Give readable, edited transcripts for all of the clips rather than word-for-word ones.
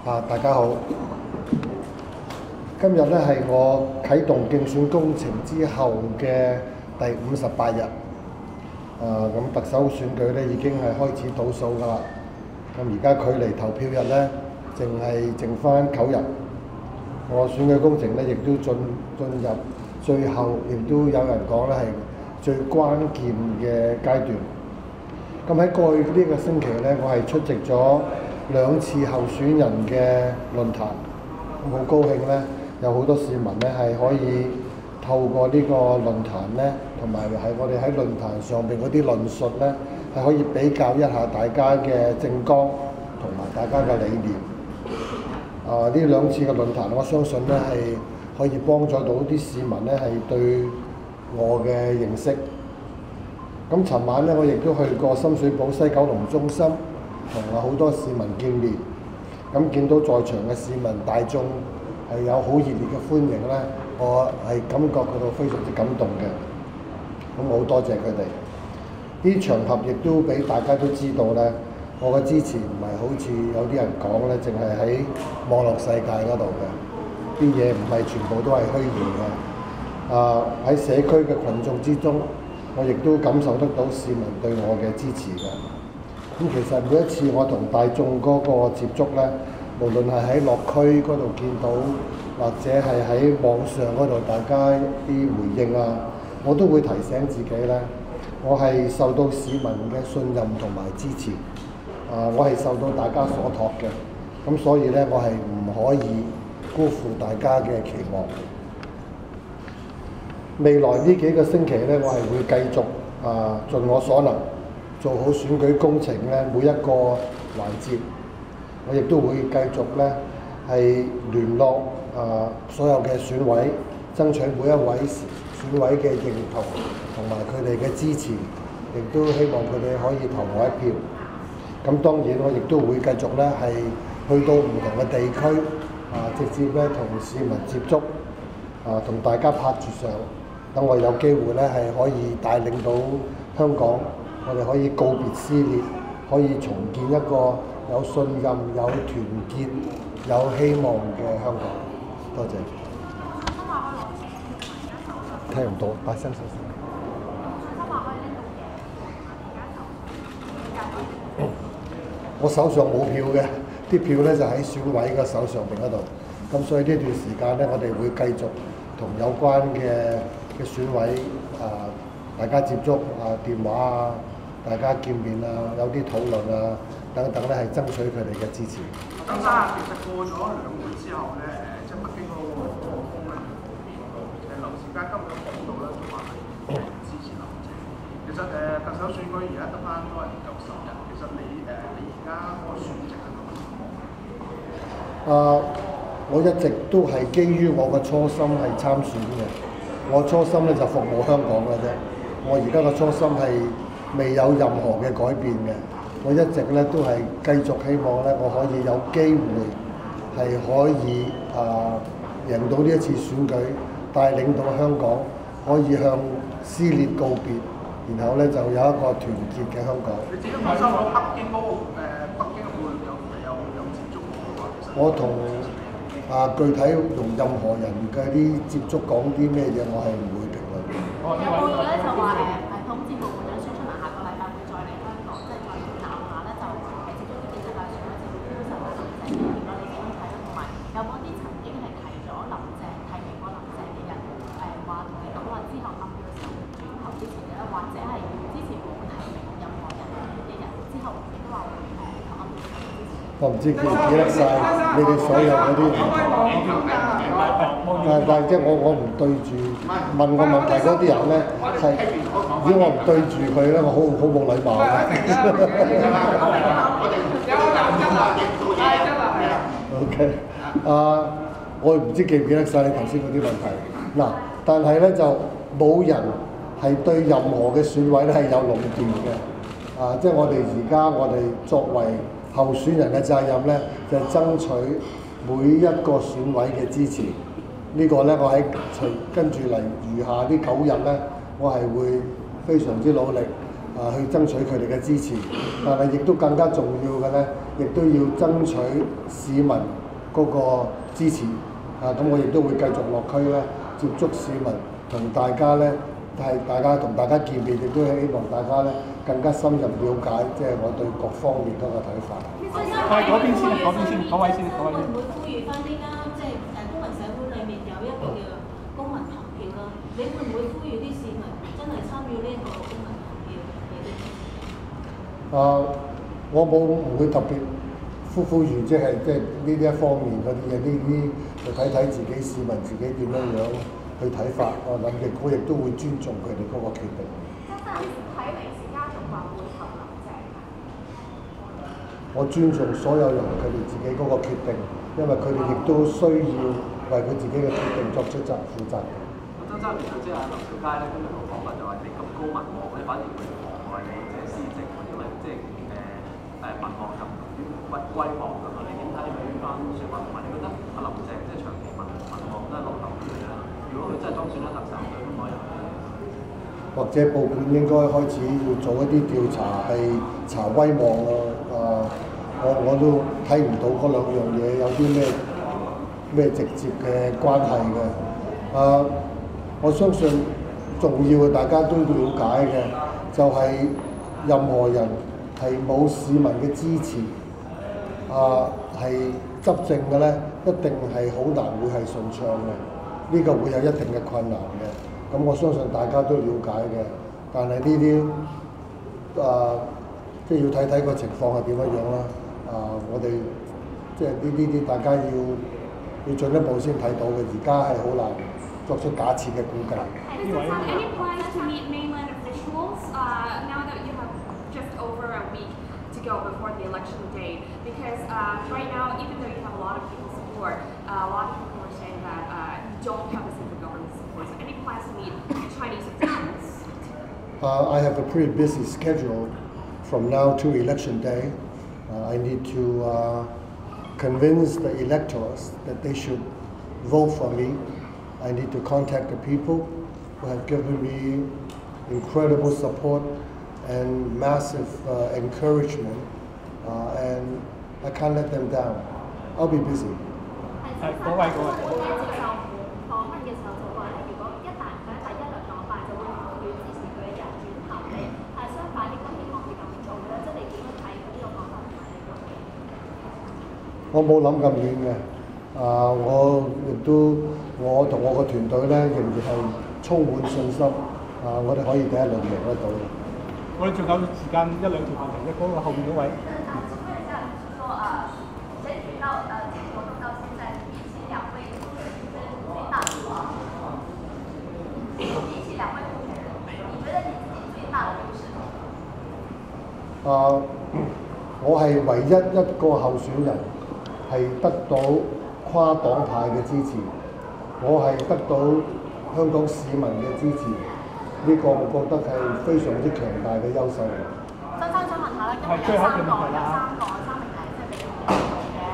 大家好。今日咧係我啟動競選工程之後嘅第58日。咁特首選舉咧已經係開始倒數㗎啦。咁而家距離投票日咧，剩翻9日。我選舉工程咧亦都進入最後，亦都有人講咧係最關鍵嘅階段。咁喺過去呢個星期咧，我係出席咗2次候選人嘅論壇，好高興咧，有好多市民咧係可以透過呢個論壇咧，同埋係我哋喺論壇上邊嗰啲論述咧，係可以比較一下大家嘅政綱同埋大家嘅理念。呢2次嘅論壇，我相信咧係可以幫助到啲市民咧係對我嘅認識。咁尋晚咧，我亦都去過深水埗西九龍中心，同好多市民見面。咁見到在場嘅市民大眾係有好熱烈嘅歡迎咧，我係感覺到非常之感動嘅。咁我好多謝佢哋。呢場合亦都俾大家都知道咧，我嘅支持唔係好似有啲人講咧，淨係喺網絡世界嗰度嘅，啲嘢唔係全部都係虛擬嘅。喺社區嘅群眾之中，我亦都感受得到市民對我嘅支持嘅。咁其實每一次我同大眾嗰個接觸咧，無論係喺落區嗰度見到，或者係喺網上嗰度大家啲回應啊，我都會提醒自己咧，我係受到市民嘅信任同埋支持。我係受到大家所託嘅，咁所以咧，我係唔可以辜負大家嘅期望。未來呢幾個星期咧，我係會繼續盡我所能做好選舉工程咧，每一個環節，我亦都會繼續咧係聯絡所有嘅選委，爭取每一位選委嘅認同同埋佢哋嘅支持，亦都希望佢哋可以投我一票。咁當然我亦都會繼續咧係去到唔同嘅地區直接咧同市民接觸同大家拍住相。等我有機會咧係可以帶領到香港，我哋可以告別撕裂，可以重建一個有信任、有團結、有希望嘅香港。多謝。聽唔到，把聲細聲。我手上冇票嘅，啲票咧就喺選委嘅手上邊嗰度。咁所以呢段時間咧，我哋會繼續同有關嘅選委大家接觸電話大家見面有啲討論等等咧，係爭取佢哋嘅支持。曾生其實過咗2會之後咧，即係北京嗰個風咧劉兆佳今日都講到咧，就話係支持林鄭。其實特首選舉而家得翻都係唔夠10日，其實你而家嗰個選情係點樣？我一直都係基於我嘅初心係參選嘅。我初心咧就服務香港嘅啫。我而家嘅初心係未有任何嘅改變嘅。我一直咧都係繼續希望咧，我可以有機會係可以贏到呢一次選舉，帶領到香港可以向撕裂告別，然後咧就有一個團結嘅香港。你自己本身喺北京嗰個北京會有接觸過？我同具體同任何人嘅啲接觸講啲咩嘢，我係唔會評論嘅。有報道咧就話統戰部部長孫春蘭下個禮拜會再嚟香港，即係再南下咧就接觸啲建制派選委，就會標實林鄭。如果你點睇咧？同埋有冇啲曾經係提咗林鄭提名過林鄭嘅人話同你講話之後暗嘅時候轉頭支持你咧，或者係之前冇提名任何人嘅人之後亦都話會投暗嘅支持？我唔知記唔記得晒你哋所有嗰啲唔同，但係即係我唔對住問我問題嗰啲人咧，係如果我唔對住佢咧，我好冇禮貌嘅。OK，我唔知記唔記得晒你頭先嗰啲問題。嗱，但係咧就冇人係對任何嘅選委咧係有壟斷嘅。即係我哋而家我哋作為候選人嘅責任咧，就係爭取每一個選委嘅支持。呢個咧，我喺跟住嚟餘下呢9日咧，我係會非常之努力，去爭取佢哋嘅支持，但係亦都更加重要嘅咧，亦都要爭取市民嗰個支持。咁我亦都會繼續落區咧，接觸市民，同大家咧同大家見面，亦都希望大家咧更加深入了解，即係我對各方面嗰個睇法。嗰邊先，嗰位先。會唔會呼籲翻呢間即係公民社會裏面有一個叫公民投票啦？你會唔會呼籲啲市民真係參與呢個公民投票？我唔會特別呼籲，即係呢啲一方面嗰啲嘢，呢啲就睇自己市民自己點樣去睇法。我諗我亦都會尊重佢哋嗰個決定。睇嚟是家族話會投林鄭。我尊重所有人佢哋自己嗰個決定，因為佢哋亦都需要為佢自己嘅決定作出負責。曾生，即係劉兆佳咧，今日個訪問就話你咁高民望，你反而會妨礙你即係施政，因為即係民望咁威望咁啊！你點睇佢呢番説話？同埋你覺得阿林鄭即係長期民望都係落後嘅啦？如果佢真係當選咗特首，佢可唔可以？或者報館應該開始要做一啲調查，係查威望咯。我都睇唔到嗰兩樣嘢有啲咩直接嘅關係嘅。我相信重要嘅大家都了解嘅，就係任何人係冇市民嘅支持，係執政嘅咧，一定係好難會係順暢嘅。呢個會有一定嘅困難嘅。咁我相信大家都了解嘅，但係呢啲即係要睇個情況係點樣啦。我哋即係呢啲大家要進一步先睇到嘅，而家係好難作出假設嘅估計。Any plans to meet mainland officials now that you have just over a week to go before the election day? Because right now, even though you have a lot of people's support, a lot of people are saying that you don't have the central government support. So any plans to meet Chinese officials? I have a pretty busy schedule from now to election day. I need to convince the electors that they should vote for me. I need to contact the people who have given me incredible support and massive encouragement, and I can't let them down. I'll be busy. 嗰位。接受訪問嘅時候就話咧，如果一旦佢喺第一輪落敗，就會呼籲支持佢嘅人轉投你。但係相反，應該希望佢咁做咧，即係你點樣睇佢呢個講法同埋你個見？我冇諗咁遠嘅。我同我個團隊咧，仍然係充滿信心。我哋可以第一輪贏得到。我哋仲有時間一兩條問題，嗰個後面嗰位。我係唯一一個候選人係得到跨黨派嘅支持，我係得到香港市民嘅支持，呢個我覺得係非常之強大嘅優勢。曾生想問下咧，今日有三名係即係被控嘅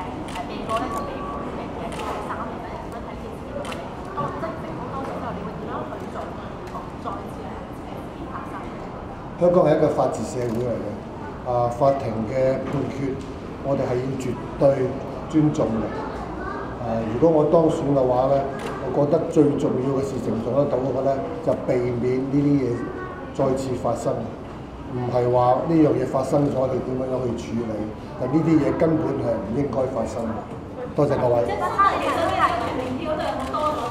被告咧就被判刑嘅，即係3年咧，點樣睇件事嘅話，當即成功當選之後，你會點樣去做再次發生？香港係一個法治社會嚟嘅，法庭嘅判決我哋係要絕對尊重嘅。如果我當選嘅話咧，我覺得最重要嘅事情做得到嘅咧，就避免呢啲嘢再次發生，唔係話呢樣嘢發生咗，你點樣去處理？但呢啲嘢根本係唔應該發生嘅。多謝各位。即係你想係票都有好多